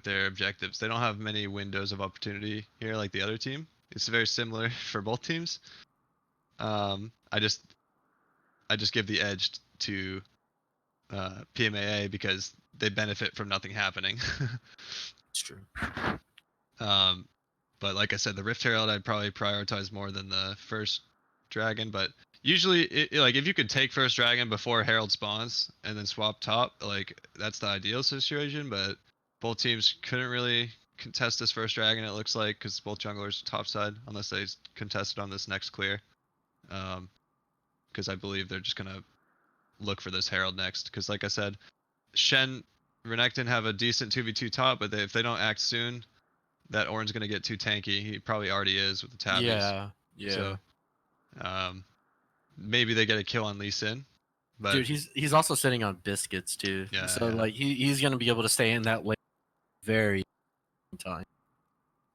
their objectives. They don't have many windows of opportunity here like the other team. It's very similar for both teams. I just give the edge to PMAA because they benefit from nothing happening. It's true. But like I said, the Rift Herald I'd probably prioritize more than the first dragon. But usually, like if you could take first dragon before Herald spawns and then swap top, like that's the ideal situation. But both teams couldn't really contest this first dragon. It looks like because both junglers top side, unless they contested on this next clear. Because I believe they're just gonna look for this Herald next. Because like I said, Shen, Renekton have a decent 2v2 top, but if they don't act soon, that Ornn's gonna get too tanky. He probably already is with the tabbies. Yeah. So, maybe they get a kill on Lee Sin. But dude, he's also sitting on biscuits too. Yeah. So like he's gonna be able to stay in that lane very time.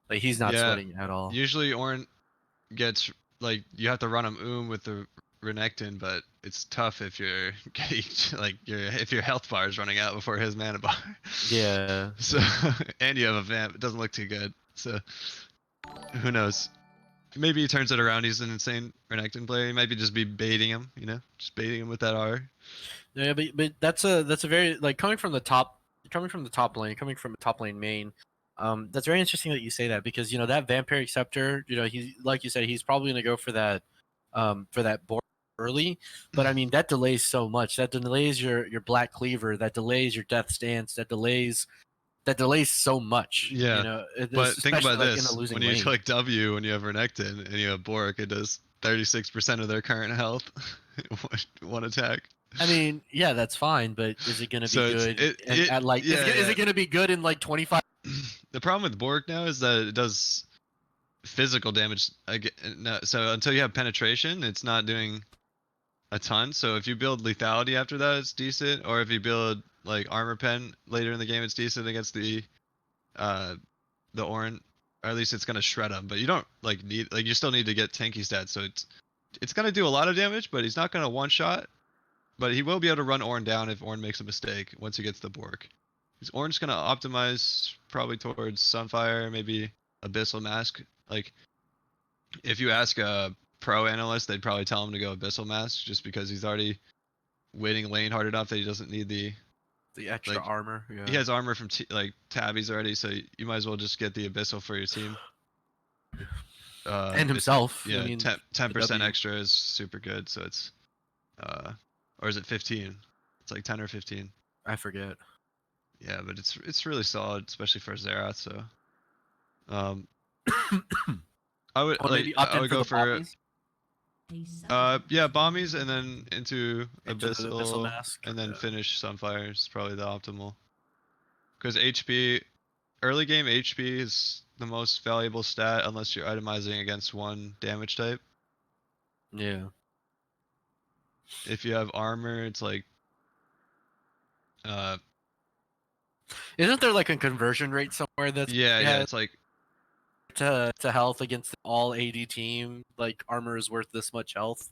Like he's not sweating at all. Usually Ornn gets like you have to run him with the Renekton, but it's tough if you're like if your health bar is running out before his mana bar. Yeah. So and you have a vamp, it doesn't look too good. So who knows? Maybe he turns it around. He's an insane Renekton player. He might just be baiting him, just baiting him with that R. Yeah, but that's a very like coming from the top lane, coming from a top lane main. That's very interesting that you say that because that Vampiric Scepter, he's like you said, he's probably gonna go for that board early, but I mean that delays so much. That delays your Black Cleaver. That delays your Death Stance. That delays so much. Yeah. But think about this: when you click W, when you have Renekton and you have Bork, it does 36% of their current health. One attack. I mean, yeah, that's fine, but is it gonna be good? Is it gonna be good in like 25? The problem with Bork now is that it does physical damage. So until you have penetration, it's not doing a ton. So if you build lethality after that, it's decent. Or if you build like armor pen later in the game, it's decent against the Ornn. Or at least it's gonna shred him. But you don't you still need to get tanky stats. So it's gonna do a lot of damage, but he's not gonna one shot. But he will be able to run Ornn down if Ornn makes a mistake once he gets the Bork. Because Ornn's gonna optimize probably towards Sunfire, maybe Abyssal Mask. Like if you ask a pro analyst, they'd probably tell him to go Abyssal Mask just because he's already waiting lane hard enough that he doesn't need the extra armor. Yeah. He has armor from tabbies already, so you might as well just get the Abyssal for your team. And himself. Yeah, 10% extra is super good. So it's or is it 15? It's like 10 or 15. I forget. Yeah, but it's really solid, especially for Xerath. So, I would go for bombies and then into Abyssal Mask, and then finish Sunfire is probably the optimal. Because early game HP is the most valuable stat unless you're itemizing against one damage type. Yeah. If you have armor, it's like isn't there like a conversion rate somewhere that's it's like to health against all AD team, like armor is worth this much health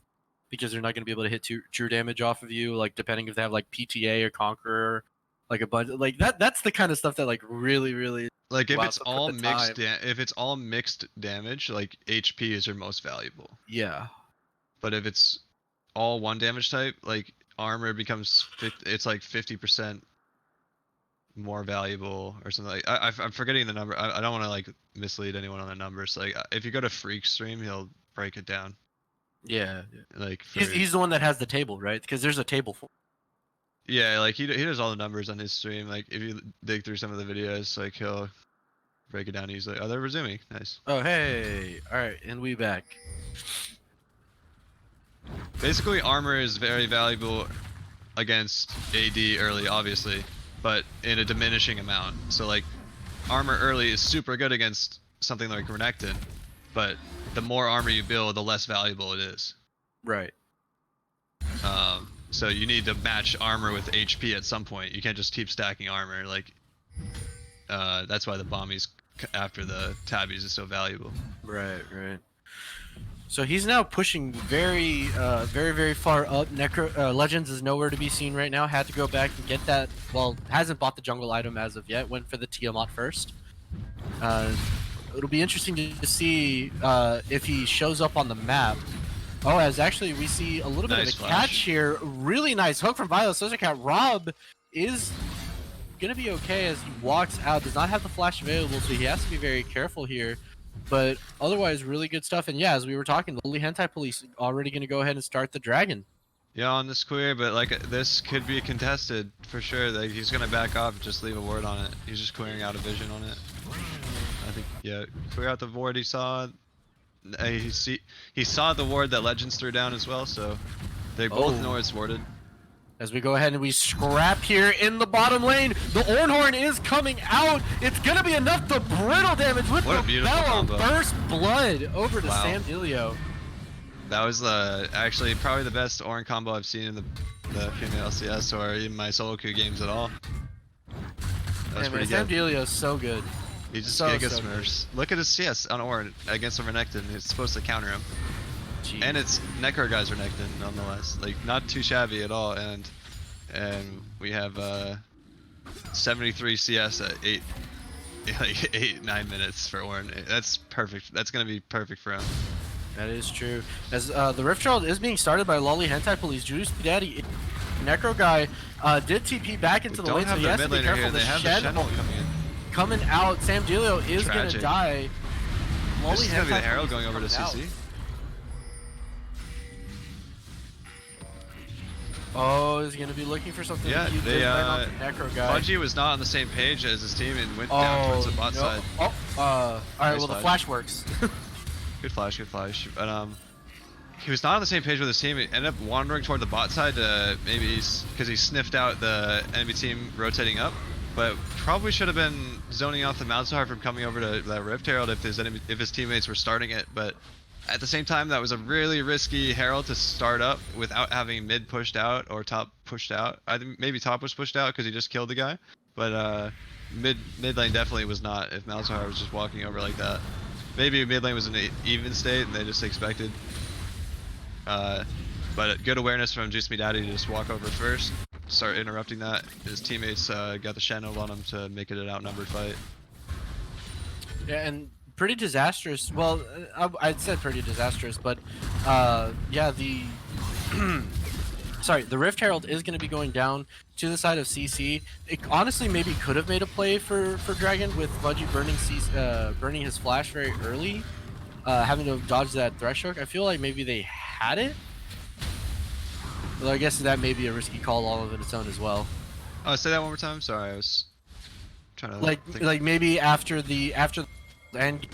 because they're not going to be able to hit true damage off of you, like depending if they have like PTA or Conqueror, like a bunch like that's the kind of stuff that like really like if it's all mixed damage, like HP is your most valuable. Yeah. But if it's all one damage type, like armor becomes it's like 50% more valuable or something. Like I'm forgetting the number. I don't want to like mislead anyone on the numbers. Like if you go to Freak's stream, he'll break it down. Yeah. Like he's the one that has the table, right? Because there's a table for. Yeah, like he does all the numbers on his stream. Like if you dig through some of the videos, like he'll break it down. He's like, oh, they're resuming. Nice. Oh hey, all right, and we back. Basically, armor is very valuable against AD early, obviously, but in a diminishing amount. So like, armor early is super good against something like Renekton, but the more armor you build, the less valuable it is. Right. So you need to match armor with HP at some point. You can't just keep stacking armor. Like, that's why the bombies after the tabbies is so valuable. Right. So he's now pushing very, very far up. Legends is nowhere to be seen right now. Had to go back and get that. Well, hasn't bought the jungle item as of yet. Went for the Tiamat first. It'll be interesting to see if he shows up on the map. Oh, as actually we see a little bit of a catch here. Really nice hook from Violet Cat. Rob is gonna be okay as he walks out. Does not have the flash available, so he has to be very careful here. But otherwise, really good stuff. And yeah, as we were talking, the Lily Hentai Police already going to go ahead and start the dragon. Yeah, on this queer, but like this could be contested for sure. Like he's gonna back off and just leave a ward on it. He's just clearing out a vision on it. I think, yeah, clear out the ward he saw. He saw the ward that Legends threw down as well, so they both know it's warded. As we go ahead and we scrap here in the bottom lane, the Ornhorn is coming out. It's gonna be enough to brittle damage with the Bellow. Burst blood over to Sam Dilio. That was actually probably the best Ornn combo I've seen in the PMAA LCS or in my solo queue games at all. That's pretty good. Sam Dilio is so good. He just Giga Smurfs. Look at his CS on Ornn against a Renekton. It's supposed to counter him. Jeez. And it's Necro guys Renekton nonetheless. Like not too shabby at all. And we have 73 CS at 9 minutes for Ornn. That's perfect. That's gonna be perfect for him. That is true. As the Rift Herald is being started by Lolly Hentai Police, Juice Daddy, Necro guy did TP back into the lane, so he has to be careful. They have the Shen coming in. Coming out, Sam Dilio is gonna die. This is gonna be the Herald going over to CC. Oh, is he gonna be looking for something? Yeah, Necro guy. Pudgy was not on the same page as his team and went down towards the bot side. Oh, all right. Well, the flash works. Good flash, good flash. But he was not on the same page with his team. He ended up wandering toward the bot side to maybe because he sniffed out the enemy team rotating up. But probably should have been zoning off the Malzahar from coming over to that Rift Herald if his teammates were starting it. But at the same time, that was a really risky Herald to start up without having mid pushed out or top pushed out. I think maybe top was pushed out because he just killed the guy. But mid lane definitely was not if Malzahar was just walking over like that. Maybe mid lane was in an even state and they just expected. But good awareness from Juice Me Daddy to just walk over first, start interrupting that. His teammates got the Shen on him to make it an outnumbered fight. Yeah, and pretty disastrous. Well, I'd said pretty disastrous, but yeah, the the Rift Herald is going to be going down to the side of CC. It honestly maybe could have made a play for Dragon with Budgie burning his flash very early, having to dodge that thresh hook. I feel like maybe they had it. Well, I guess that may be a risky call all of its own as well. Oh, say that one more time. Sorry, I was trying to like maybe after the end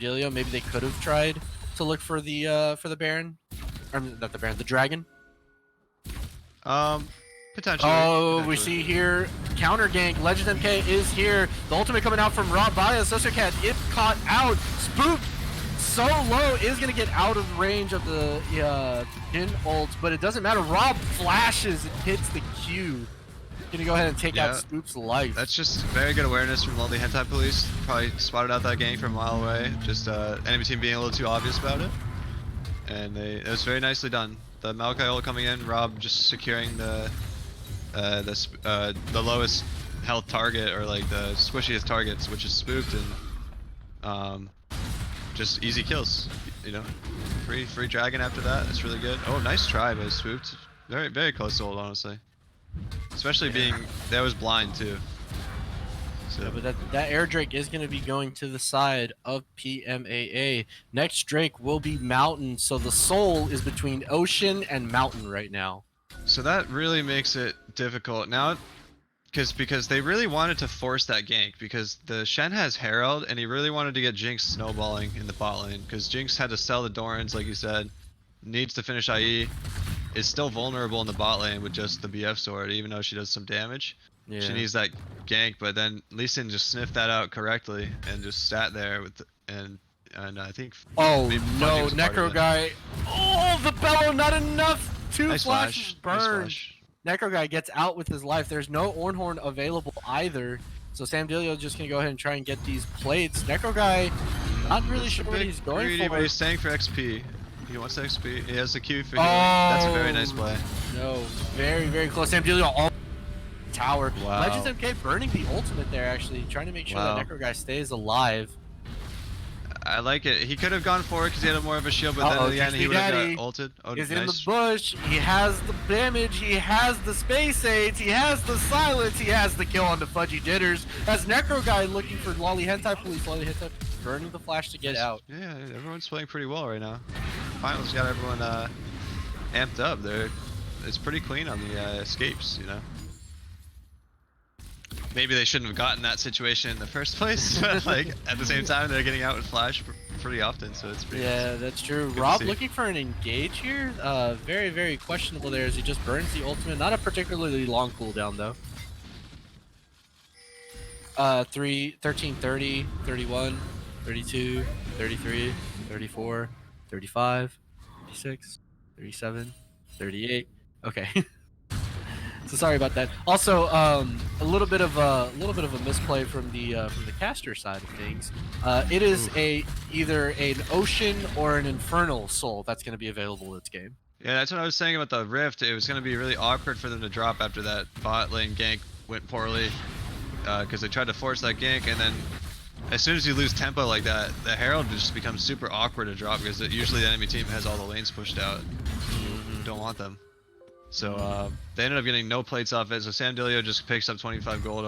Delio, maybe they could have tried to look for the Baron, or not the Baron, the Dragon. Potentially. Oh, we see here counter gank. Legend MK is here. The ultimate coming out from Rob via Cat. It's caught out. Spook so low is gonna get out of range of the Jin ult, but it doesn't matter. Rob flashes and hits the Q. Gonna go ahead and take out Spook's life. That's just very good awareness from Lolly Hentai Police. Probably spotted out that gank from a mile away. Just enemy team being a little too obvious about it. And it was very nicely done. The Maokai ult coming in, Rob just securing the lowest health target, or like the squishiest targets, which is Spooked, and just easy kills. You know, free dragon after that. That's really good. Oh, nice try by Spooked. Very close to ult, honestly. Especially being that was blind too. So. Yeah, but that air Drake is going to be going to the side of PMAA. Next Drake will be Mountain, so the soul is between Ocean and Mountain right now. So that really makes it difficult now, because they really wanted to force that gank, because the Shen has Herald and he really wanted to get Jinx snowballing in the bot lane, because Jinx had to sell the Dorans, like you said, needs to finish IE, is still vulnerable in the bot lane with just the BF sword, even though she does some damage. Yeah. She needs that gank, but then Lee Sin just sniffed that out correctly and just sat there with and I think. Oh no, Necro guy! Oh, the bellow, not enough. Two nice flashes burned. Nice Necro guy gets out with his life. There's no Ornhorn available either, so Sam Dilio just gonna go ahead and try and get these plates. Necro guy Not really That's sure a what bit he's going greedy, for. but he's staying for XP. He wants XP. He has the Q for healing. That's a very nice play. No, very, very close. Samdelio all tower. Wow. Legends MK burning the ultimate there, actually, trying to make sure that Necro guy stays alive. I like it. He could have gone forward because he had more of a shield, but then in the end he would have got ulted. Oh, He's nice. in the bush. He has the damage. He has the space aids. He has the silence. He has the kill on the Fudgy Jitters. As Necro guy looking for Lolly Hentai Police. Lolly Hentai burning the flash to get out. Yeah, everyone's playing pretty well right now. Finals got everyone amped up. It's pretty clean on the escapes, you know. Maybe they shouldn't have gotten that situation in the first place, but like at the same time they're getting out with flash pretty often, so it's pretty. Yeah, that's true. Rob looking for an engage here. Very, very questionable there as he just burns the ultimate. Not a particularly long cooldown though. 13, 30, 31, 32, 33, 34, 35, 36, 37, 38. Okay. So sorry about that. Also, a little bit of a misplay from the caster side of things. It is either an ocean or an infernal soul that's going to be available this game. Yeah, that's what I was saying about the rift. It was going to be really awkward for them to drop after that bot lane gank went poorly, because they tried to force that gank, and then as soon as you lose tempo like that, the herald just becomes super awkward to drop because usually the enemy team has all the lanes pushed out. Don't want them. So they ended up getting no plates off it, so Samdelio just picks up 25 gold